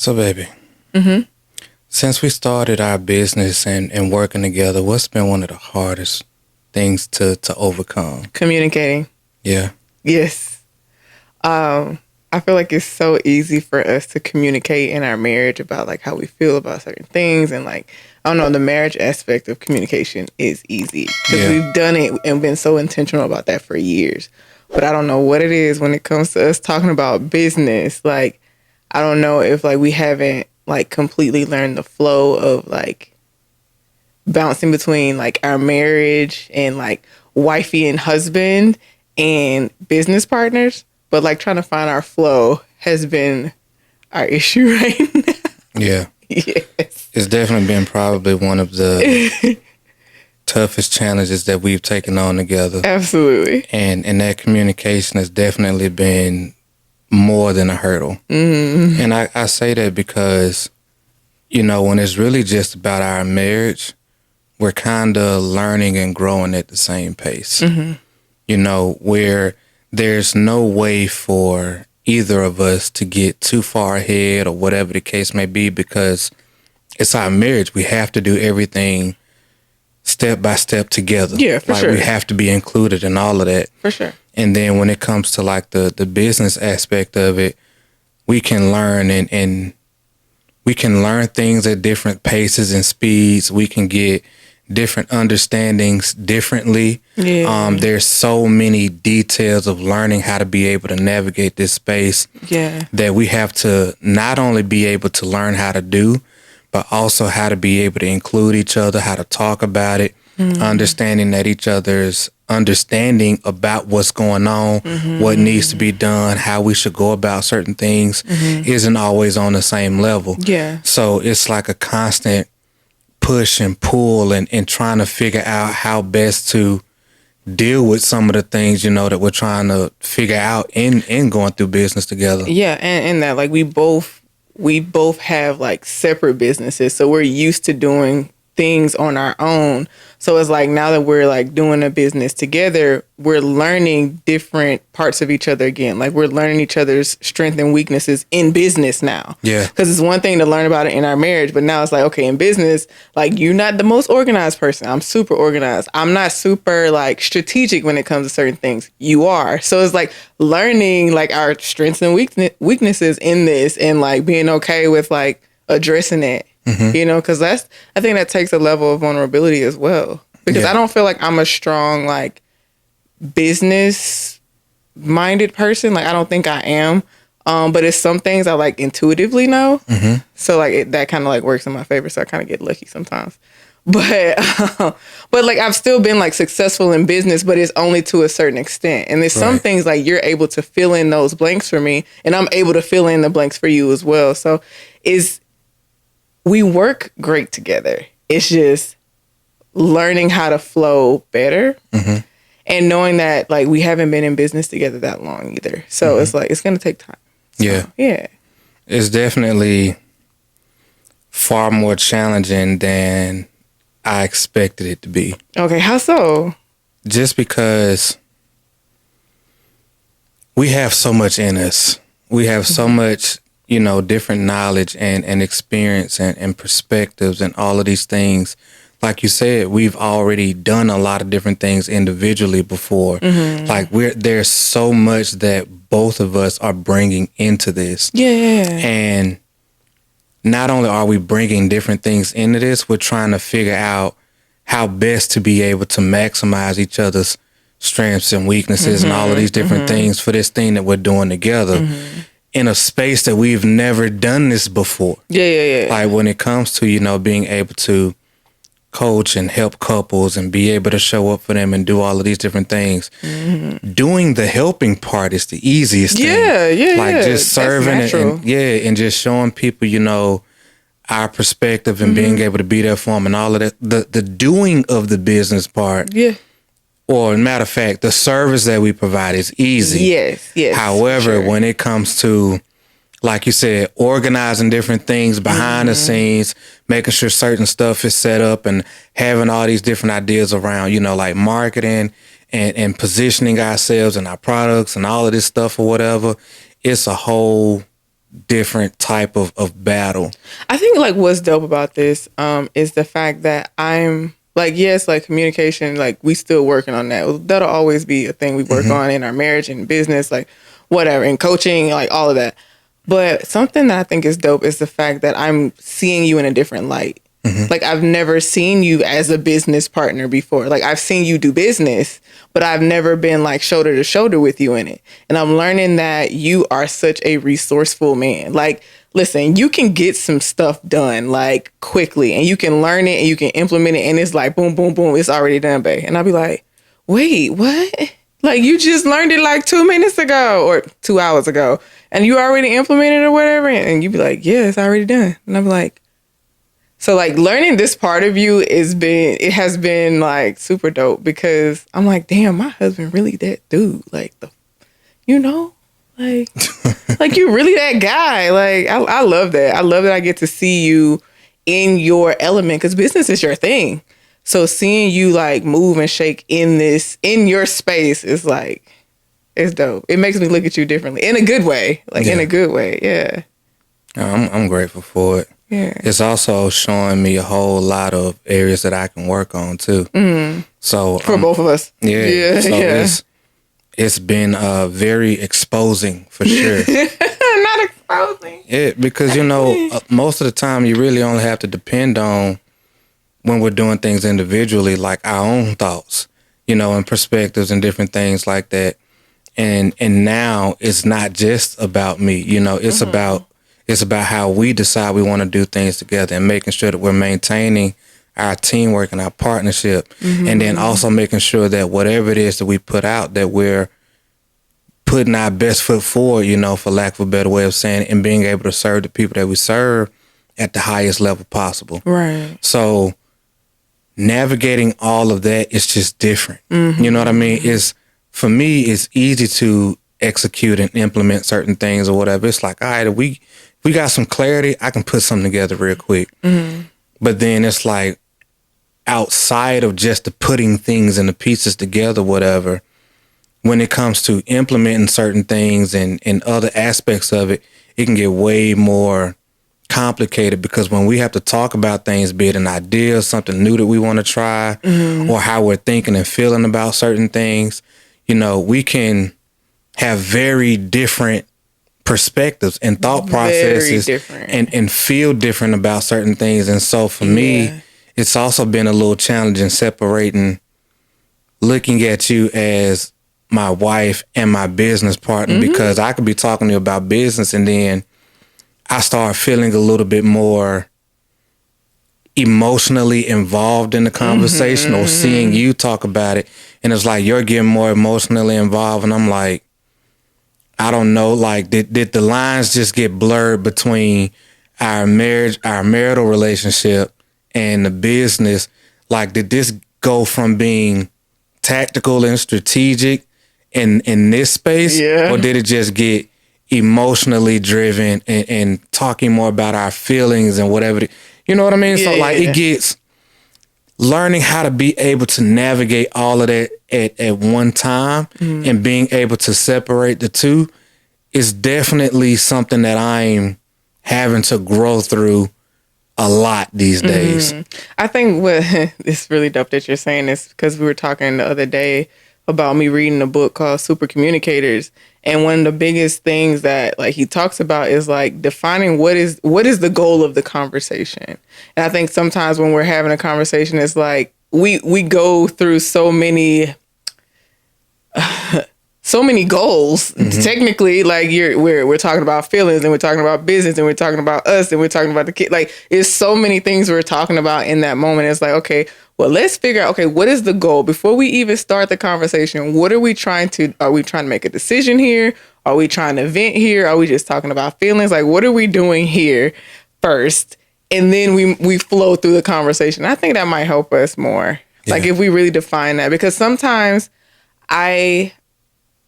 So, baby, since we started our business and working together, what's been one of the hardest things to overcome? Communicating. Yeah. Yes. I feel like it's so easy for us to communicate in our marriage about like how we feel about certain things, and like, I don't know, the marriage aspect of communication is easy because we've done it and been so intentional about that for years. But I don't know what it is when it comes to us talking about business. Like, I don't know if like we haven't like completely learned the flow of like bouncing between like our marriage and like wifey and husband and business partners. But like trying to find our flow has been our issue right now. Yeah. Yes. It's definitely been probably one of the toughest challenges that we've taken on together. Absolutely. And that communication has definitely been more than a hurdle. Mm-hmm. And I say that because, you know, when it's really just about our marriage, we're kind of learning and growing at the same pace. Mm-hmm. You know, where there's no way for either of us to get too far ahead or whatever the case may be, because it's our marriage. We have to do everything step by step together. Yeah, for sure. We have to be included in all of that. For sure. And then when it comes to like the business aspect of it, we can learn and we can learn things at different paces and speeds. We can get different understandings differently. Yeah. There's so many details of learning how to be able to navigate this space that we have to not only be able to learn how to do, but also how to be able to include each other, how to talk about it, understanding that each other's understanding about what's going on, what needs to be done, how we should go about certain things isn't always on the same level. Yeah. So it's like a constant push and pull and trying to figure out how best to deal with some of the things, you know, that we're trying to figure out in going through business together. Yeah, and that like we both have like separate businesses, so we're used to doing things on our own. So it's like now that we're like doing a business together, we're learning different parts of each other again. Like we're learning each other's strengths and weaknesses in business now. Yeah. Because it's one thing to learn about it in our marriage, but now it's like, okay, in business, like you're not the most organized person. I'm super organized. I'm not super like strategic when it comes to certain things. You are. So it's like learning like our strengths and weaknesses in this, and like being okay with like addressing it. You know, because I think that takes a level of vulnerability as well. Because I don't feel like I'm a strong, like, business-minded person. Like, I don't think I am. But it's some things I, like, intuitively know. So, like, that kind of, like, works in my favor. So I kind of get lucky sometimes. But, like, I've still been, like, successful in business, but it's only to a certain extent. And there's some things, like, you're able to fill in those blanks for me, and I'm able to fill in the blanks for you as well. So we work great together. It's just learning how to flow better and knowing that like we haven't been in business together that long either. So it's like, it's going to take time. So, yeah. It's definitely far more challenging than I expected it to be. Okay. How so? Just because we have so much in us. We have so much, you know, different knowledge and experience and perspectives and all of these things. Like you said, we've already done a lot of different things individually before. Like there's so much that both of us are bringing into this. Yeah. And not only are we bringing different things into this, we're trying to figure out how best to be able to maximize each other's strengths and weaknesses and all of these different things for this thing that we're doing together. In a space that we've never done this before. Yeah. Like when it comes to, you know, being able to coach and help couples and be able to show up for them and do all of these different things. Doing the helping part is the easiest thing. Yeah. Like just serving and just showing people, you know, our perspective and being able to be there for them and all of that. The doing of the business part. Yeah. Or, matter of fact, the service that we provide is easy. Yes. However, when it comes to, like you said, organizing different things behind the scenes, making sure certain stuff is set up and having all these different ideas around, you know, like marketing and positioning ourselves and our products and all of this stuff or whatever, it's a whole different type of battle. I think like what's dope about this is the fact that I'm like, yes, like communication, like we still working on that. That'll always be a thing we work on in our marriage and business, like whatever, and coaching, like all of that. But something that I think is dope is the fact that I'm seeing you in a different light. Like I've never seen you as a business partner before. Like I've seen you do business, but I've never been like shoulder to shoulder with you in it. And I'm learning that you are such a resourceful man. Like, listen, you can get some stuff done like quickly and you can learn it and you can implement it and it's like boom, boom, boom, it's already done, babe. And I'll be like, wait, what? Like you just learned it like 2 minutes ago or 2 hours ago and you already implemented it or whatever. And you'd be like, yeah, it's already done. And I'm like, so like learning this part of you has been like super dope because I'm like, damn, my husband really that dude. Like like, like you really that guy. Like I love that. I love that I get to see you in your element because business is your thing. So seeing you like move and shake in your space is like, it's dope. It makes me look at you differently in a good way. Like in a good way. Yeah. I'm grateful for it. Yeah. It's also showing me a whole lot of areas that I can work on too. So for both of us. Yeah. So it's been very exposing for sure. Not exposing. Yeah, because most of the time you really only have to depend on when we're doing things individually, like our own thoughts, and perspectives and different things like that. And now it's not just about me, it's about how we decide we want to do things together and making sure that we're maintaining our teamwork and our partnership. And then also making sure that whatever it is that we put out, that we're putting our best foot forward, for lack of a better way of saying it, and being able to serve the people that we serve at the highest level possible. Right. So navigating all of that is just different. You know what I mean? For me, it's easy to execute and implement certain things or whatever. It's like, all right, if we got some clarity, I can put something together real quick. But then it's like outside of just the putting things and the pieces together, whatever, when it comes to implementing certain things and other aspects of it, it can get way more complicated because when we have to talk about things, be it an idea, something new that we want to try, or how we're thinking and feeling about certain things, we can have very different perspectives and thought processes and feel different about certain things. And so for me, it's also been a little challenging separating, looking at you as my wife and my business partner, because I could be talking to you about business and then I start feeling a little bit more emotionally involved in the conversation or seeing you talk about it. And it's like you're getting more emotionally involved. And I'm like, I don't know, like, did the lines just get blurred between our marriage, our marital relationship and the business? Like, did this go from being tactical and strategic in this space? Or did it just get emotionally driven and talking more about our feelings and whatever? You know what I mean? So like it gets learning how to be able to navigate all of that at one time and being able to separate the two is definitely something that I'm having to grow through a lot these days. I think what it's really dope that you're saying this because we were talking the other day about me reading a book called Super Communicators. And one of the biggest things that like he talks about is like defining what is the goal of the conversation. And I think sometimes when we're having a conversation, it's like we go through so many goals. Technically, like we're talking about feelings and we're talking about business and we're talking about us and we're talking about the kid. Like it's so many things we're talking about in that moment. It's like, okay, well, let's figure out, okay, what is the goal? Before we even start the conversation, are we trying to make a decision here? Are we trying to vent here? Are we just talking about feelings? Like, what are we doing here first? And then we flow through the conversation. I think that might help us more. Yeah. Like if we really define that, because sometimes I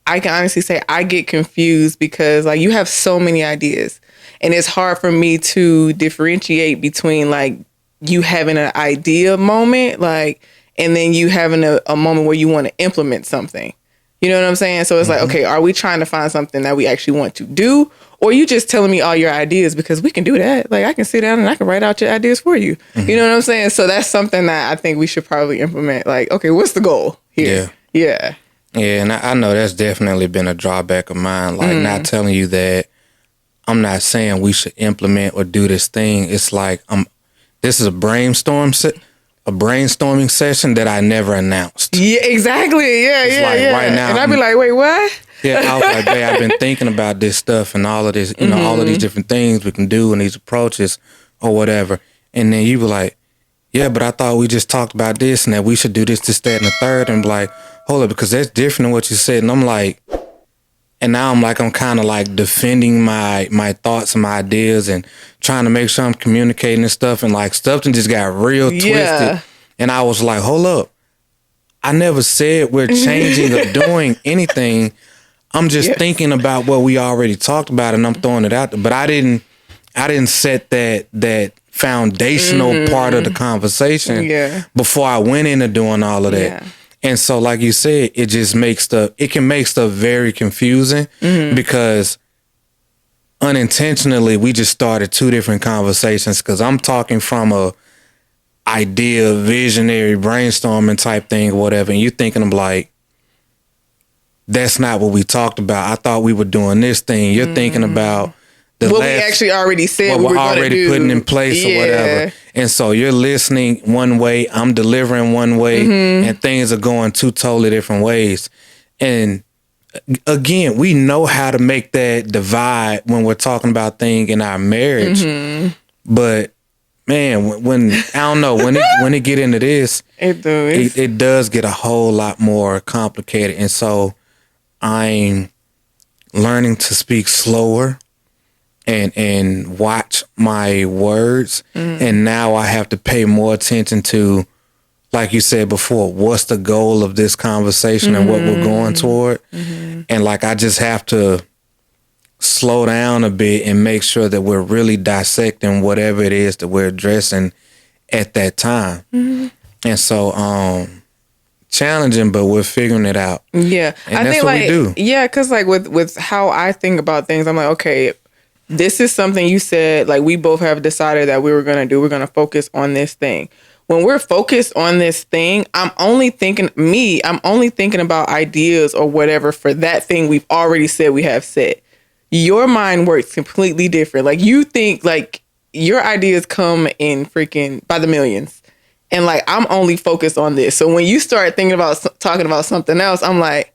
can honestly say I get confused because like you have so many ideas and it's hard for me to differentiate between like you having an idea moment, like, and then you having a moment where you want to implement something. You know what I'm saying? So it's like, okay, are we trying to find something that we actually want to do? or you just telling me all your ideas, because we can do that. Like, I can sit down and I can write out your ideas for you. You know what I'm saying? So that's something that I think we should probably implement. Like, okay, what's the goal here? Yeah. Yeah, and I know that's definitely been a drawback of mine. Like, not telling you that I'm not saying we should implement or do this thing. It's like, this is a brainstorming session that I never announced. Yeah, exactly. Yeah, it's like yeah. Right now, and I'd be like, wait, what? Yeah, I was like, babe, I've been thinking about this stuff and all of this, you know, all of these different things we can do and these approaches or whatever. And then you were like, yeah, but I thought we just talked about this and that we should do this, that, and the third. And be like, hold up, because that's different than what you said. And I'm like, and now I'm kind of like defending my thoughts and my ideas and trying to make sure I'm communicating and stuff. And like stuff just got real twisted. And I was like, hold up. I never said we're changing or doing anything. I'm just thinking about what we already talked about and I'm throwing it out there. But I didn't set that foundational part of the conversation before I went into doing all of that. Yeah. And so, like you said, it just can make stuff very confusing because unintentionally we just started two different conversations, because I'm talking from a idea, visionary, brainstorming type thing or whatever, and you're thinking of like, that's not what we talked about. I thought we were doing this thing. You're thinking about what we actually already said what we were already putting in place or whatever. And so you're listening one way, I'm delivering one way, and things are going two totally different ways. And again, we know how to make that divide when we're talking about things in our marriage. But man, when I don't know, when it get into this, it does get a whole lot more complicated. And so I'm learning to speak slower and watch my words. And now I have to pay more attention to, like you said before, what's the goal of this conversation and what we're going toward. And like, I just have to slow down a bit and make sure that we're really dissecting whatever it is that we're addressing at that time. And so, challenging, but we're figuring it out. Yeah. And I that's think what like, we do. Yeah, because like with how I think about things, I'm like, okay, this is something you said, like we both have decided that we were going to do. We're going to focus on this thing. When we're focused on this thing, I'm only thinking about ideas or whatever for that thing we've already said we have said. Your mind works completely different. Like you think like your ideas come in freaking by the millions. And like, I'm only focused on this. So when you start talking about something else, I'm like,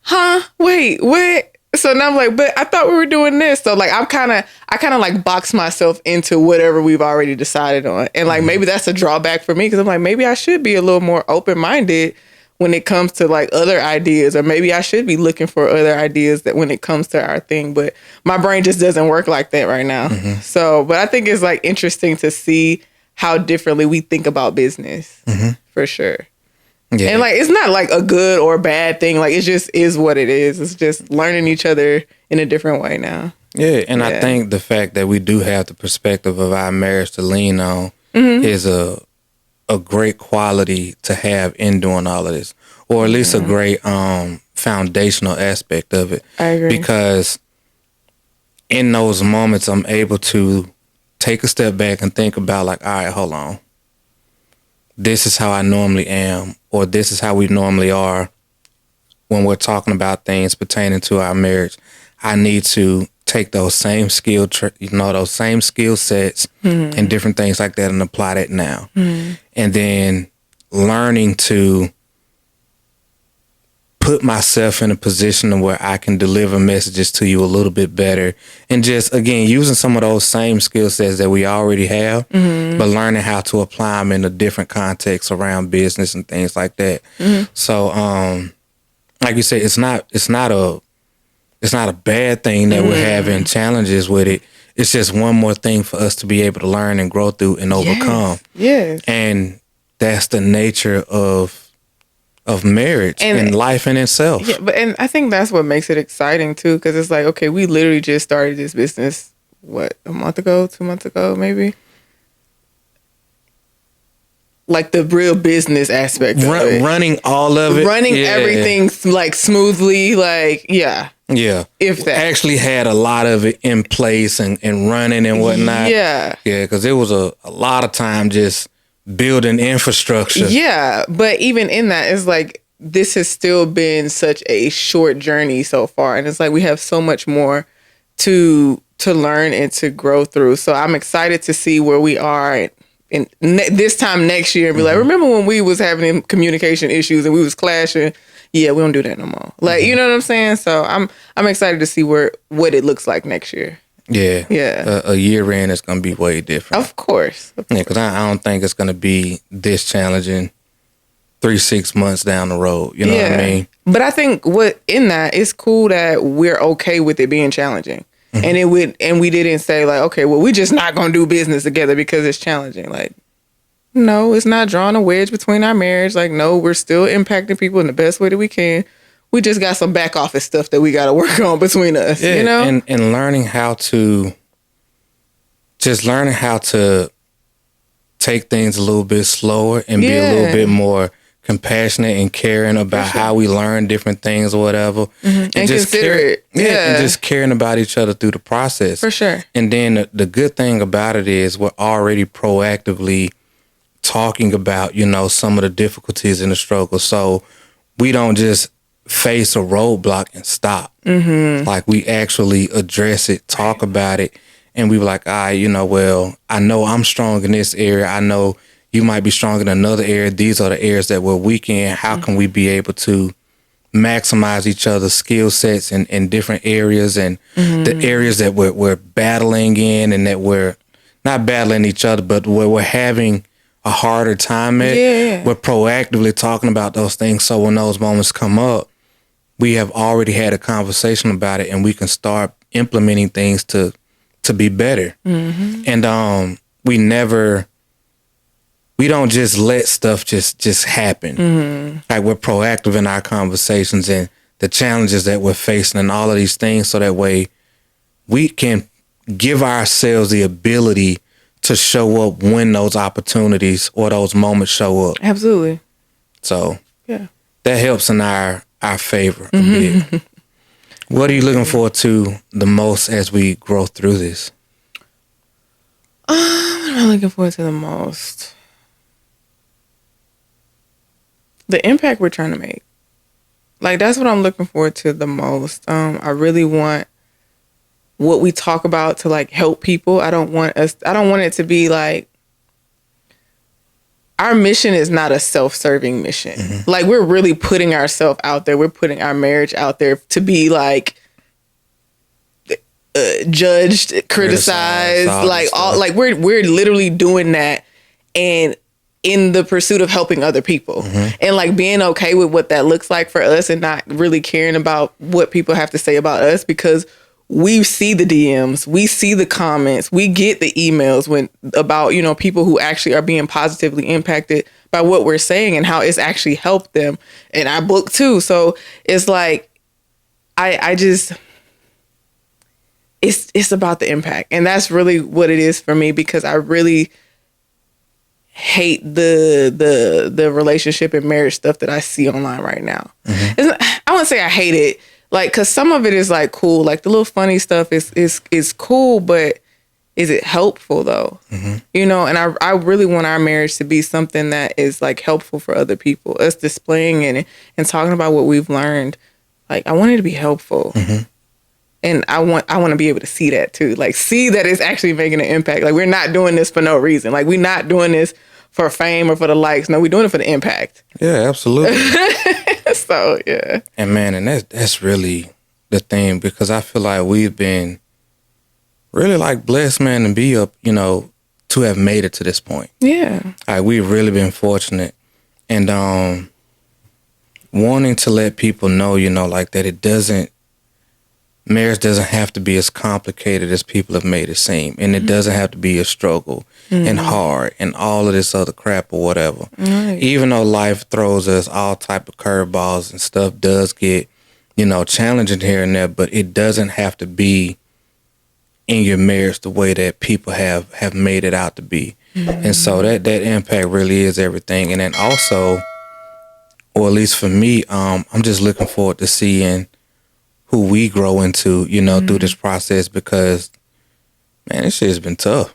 huh, wait, what? So now I'm like, but I thought we were doing this. So like, I kind of like box myself into whatever we've already decided on. And like, maybe that's a drawback for me, because I'm like, maybe I should be a little more open-minded when it comes to like other ideas, or maybe I should be looking for other ideas that when it comes to our thing, but my brain just doesn't work like that right now. So, but I think it's like interesting to see how differently we think about business for sure. Yeah. And like, it's not like a good or bad thing. Like, it just is what it is. It's just learning each other in a different way now. Yeah. And I think the fact that we do have the perspective of our marriage to lean on is a great quality to have in doing all of this, or at least a great foundational aspect of it. I agree. Because in those moments, I'm able to take a step back and think about like, all right, hold on. This is how I normally am, or this is how we normally are when we're talking about things pertaining to our marriage. I need to take those same those same skill sets and different things like that and apply that now. And then learning to put myself in a position where I can deliver messages to you a little bit better, and just, again, using some of those same skill sets that we already have, but learning how to apply them in a different context around business and things like that. So, like you said, it's not a bad thing that we're having challenges with it. It's just one more thing for us to be able to learn and grow through and overcome. Yes. And that's the nature of marriage and life in itself. Yeah, and I think that's what makes it exciting too, because it's like, okay, we literally just started this business, what, a month ago, 2 months ago, maybe? like the real business aspect of it. Running all of it. Running everything like smoothly, like, yeah. Yeah. If that. Actually had a lot of it in place and running and whatnot. Yeah. Yeah, because it was a lot of time just building infrastructure. Yeah, but even in that, it's like, this has still been such a short journey so far. And it's like, we have so much more to learn and to grow through. So I'm excited to see where we are this time next year and be like, remember when we was having communication issues and we was clashing? Yeah, we don't do that no more. Like, you know what I'm saying? So I'm excited to see what it looks like next year. Yeah. Yeah. A year in, it's going to be way different. Of course. Yeah, because I don't think it's going to be this challenging 3-6 months down the road. You know what I mean? But I think in that, it's cool that we're okay with it being challenging. And we didn't say like, okay, well, we're just not going to do business together because it's challenging. Like, no, it's not drawing a wedge between our marriage. Like, no, we're still impacting people in the best way that we can. We just got some back office stuff that we got to work on between us, you know? And learning how to take things a little bit slower and be a little bit more compassionate and caring about how we learn different things or whatever. And just considerate. And just caring about each other through the process. For sure. And then the good thing about it is we're already proactively talking about, you know, some of the difficulties in the struggle. So we don't just face a roadblock and stop. Like, we actually address it, talk about it, and we were like, all right, you know, well, I know I'm strong in this area. I know you might be strong in another area. These are the areas that we're weak in. How can we be able to maximize each other's skill sets in different areas and the areas that we're battling in and that we're not battling each other, but where we're having a harder time at. We're proactively talking about those things. So when those moments come up, we have already had a conversation about it and we can start implementing things to be better. And we don't just let stuff just happen. Like, we're proactive in our conversations and the challenges that we're facing and all of these things, so that way we can give ourselves the ability to show up when those opportunities or those moments show up. Absolutely. So that helps in our favor a bit. What are you looking forward to the most as we grow through this? What am I looking forward to the most? The impact we're trying to make. Like, that's what I'm looking forward to the most. I really want what we talk about to like help people. I don't want it to be like, our mission is not a self-serving mission. Like, we're really putting ourselves out there. We're putting our marriage out there to be like judged, criticized, like all, like we're literally doing that, and in the pursuit of helping other people and like being okay with what that looks like for us and not really caring about what people have to say about us, because we see the DMs, we see the comments, we get the emails about, you know, people who actually are being positively impacted by what we're saying and how it's actually helped them in our book too. So it's like, I just, it's about the impact. And that's really what it is for me, because I really hate the relationship and marriage stuff that I see online right now. I wouldn't say I hate it. Like, cause some of it is like cool, like the little funny stuff is cool, but is it helpful though? You know, and I really want our marriage to be something that is like helpful for other people. Us displaying it and talking about what we've learned. Like, I want it to be helpful. And I want to be able to see that too. Like, see that it's actually making an impact. Like, we're not doing this for no reason. Like, we're not doing this for fame or for the likes. No, we're doing it for the impact. Yeah, absolutely. So, yeah. And man, and that's really the thing, because I feel like we've been really like blessed, man, to be up, you know, to have made it to this point. Yeah. Like, we've really been fortunate. And wanting to let people know, you know, like that marriage doesn't have to be as complicated as people have made it seem. And it doesn't have to be a struggle and hard and all of this other crap or whatever. Even though life throws us all type of curveballs and stuff does get, you know, challenging here and there, but it doesn't have to be in your marriage the way that people have made it out to be. And so that impact really is everything. And then also, or at least for me, I'm just looking forward to seeing who we grow into, through this process, because man, this shit has been tough.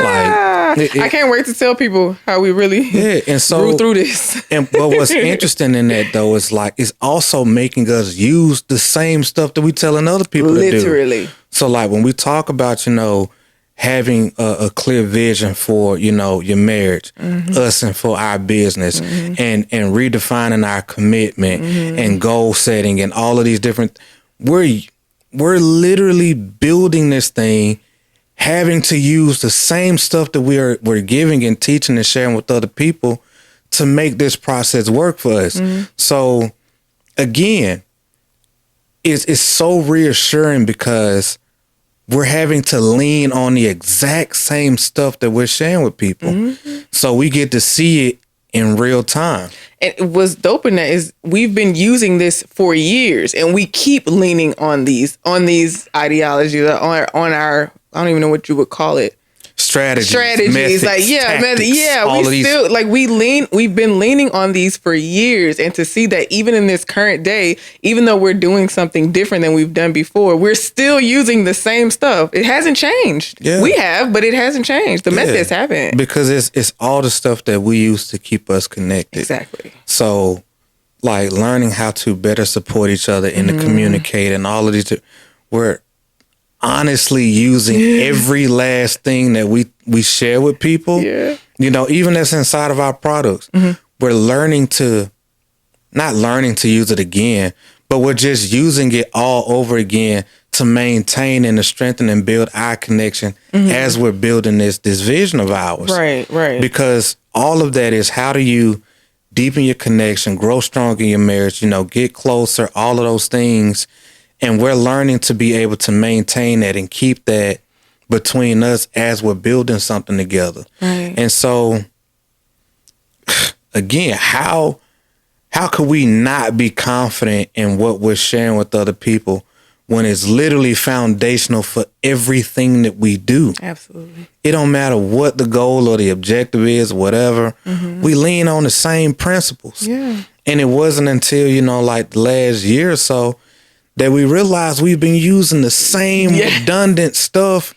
I can't wait to tell people how we really and so, grew through this. But what's interesting in that though is it's also making us use the same stuff that we telling other people to do. Literally. So when we talk about, having a clear vision for, your marriage, us and for our business, and redefining our commitment and goal setting and all of these different, we're literally building this thing, having to use the same stuff that we're giving and teaching and sharing with other people to make this process work for us. So again, it's so reassuring because we're having to lean on the exact same stuff that we're sharing with people. So we get to see it in real time. And what's dope in that is we've been using this for years, and we keep leaning on these ideologies, on our, I don't even know what you would call it. Strategies, methods, we've been leaning on these for years, and to see that even in this current day, even though we're doing something different than we've done before, we're still using the same stuff. It hasn't changed. Yeah. We have, but it hasn't changed. The methods haven't, because it's all the stuff that we use to keep us connected. Exactly. So learning how to better support each other and to communicate and all of these, we're honestly using every last thing that we share with people. Yeah. Even that's inside of our products. We're not learning to use it again, but we're just using it all over again to maintain and to strengthen and build our connection as we're building this vision of ours. Right. Because all of that is, how do you deepen your connection, grow strong in your marriage, get closer, all of those things. And we're learning to be able to maintain that and keep that between us as we're building something together. Right. And so, again, how could we not be confident in what we're sharing with other people when it's literally foundational for everything that we do? Absolutely. It don't matter what the goal or the objective is, whatever. We lean on the same principles. Yeah. And it wasn't until, the last year or so that we realized we've been using the same redundant stuff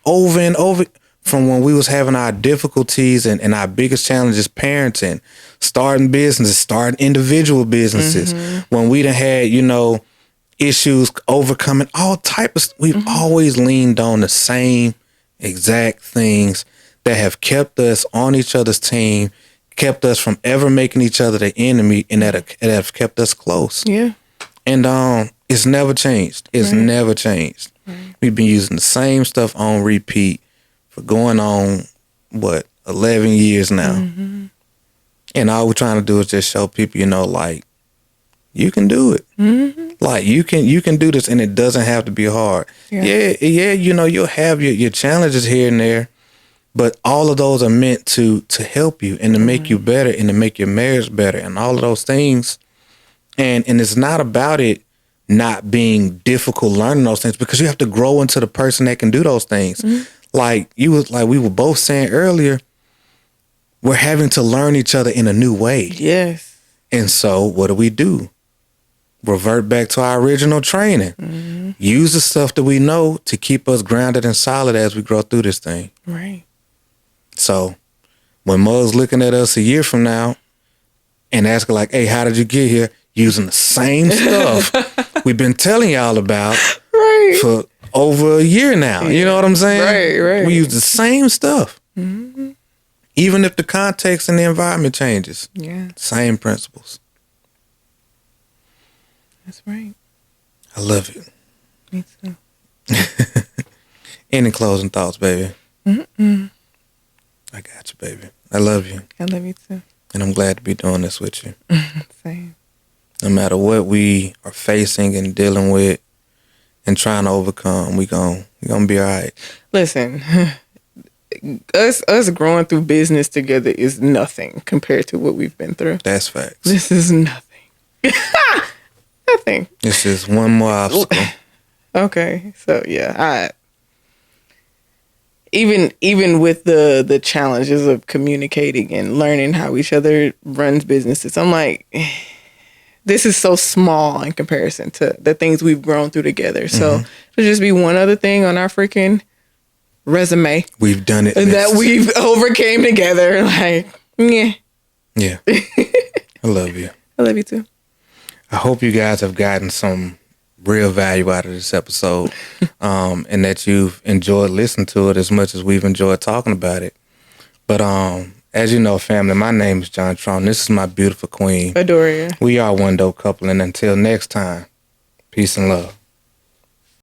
over and over, from when we was having our difficulties and our biggest challenges parenting, starting businesses, starting individual businesses, when we done had, issues overcoming all type of, we've always leaned on the same exact things that have kept us on each other's team, kept us from ever making each other the enemy, and that have kept us close. Yeah. And it's never changed. It's never changed. We've been using the same stuff on repeat for going on, 11 years now. And all we're trying to do is just show people, you can do it. You can do this, and it doesn't have to be hard. Yeah, you'll have your challenges here and there, but all of those are meant to help you and to make you better and to make your marriage better and all of those things. And it's not about it not being difficult learning those things, because you have to grow into the person that can do those things. Like we were both saying earlier, we're having to learn each other in a new way. Yes. And so what do? Revert back to our original training. Use the stuff that we know to keep us grounded and solid as we grow through this thing. Right. So when Mo's looking at us a year from now and asking hey, how did you get here? Using the same stuff we've been telling y'all about for over a year now. You know what I'm saying? Right. We use the same stuff. Even if the context and the environment changes. Yeah. Same principles. That's right. I love it. Me too. Any closing thoughts, baby? I got you, baby. I love you. I love you too. And I'm glad to be doing this with you. Same. No matter what we are facing and dealing with and trying to overcome, we gonna be all right. Listen, us growing through business together is nothing compared to what we've been through. That's facts. This is nothing. Nothing. This is one more obstacle. Okay, so yeah, even with the challenges of communicating and learning how each other runs businesses, I'm like, this is so small in comparison to the things we've grown through together. So it'll just be one other thing on our freaking resume. We've done it. That we've overcame together. Like, yeah. Yeah. I love you. I love you too. I hope you guys have gotten some real value out of this episode, and that you've enjoyed listening to it as much as we've enjoyed talking about it. But as you know, family, my name is John Tron. This is my beautiful queen, Adoria. We are one dope couple, and until next time, peace and love.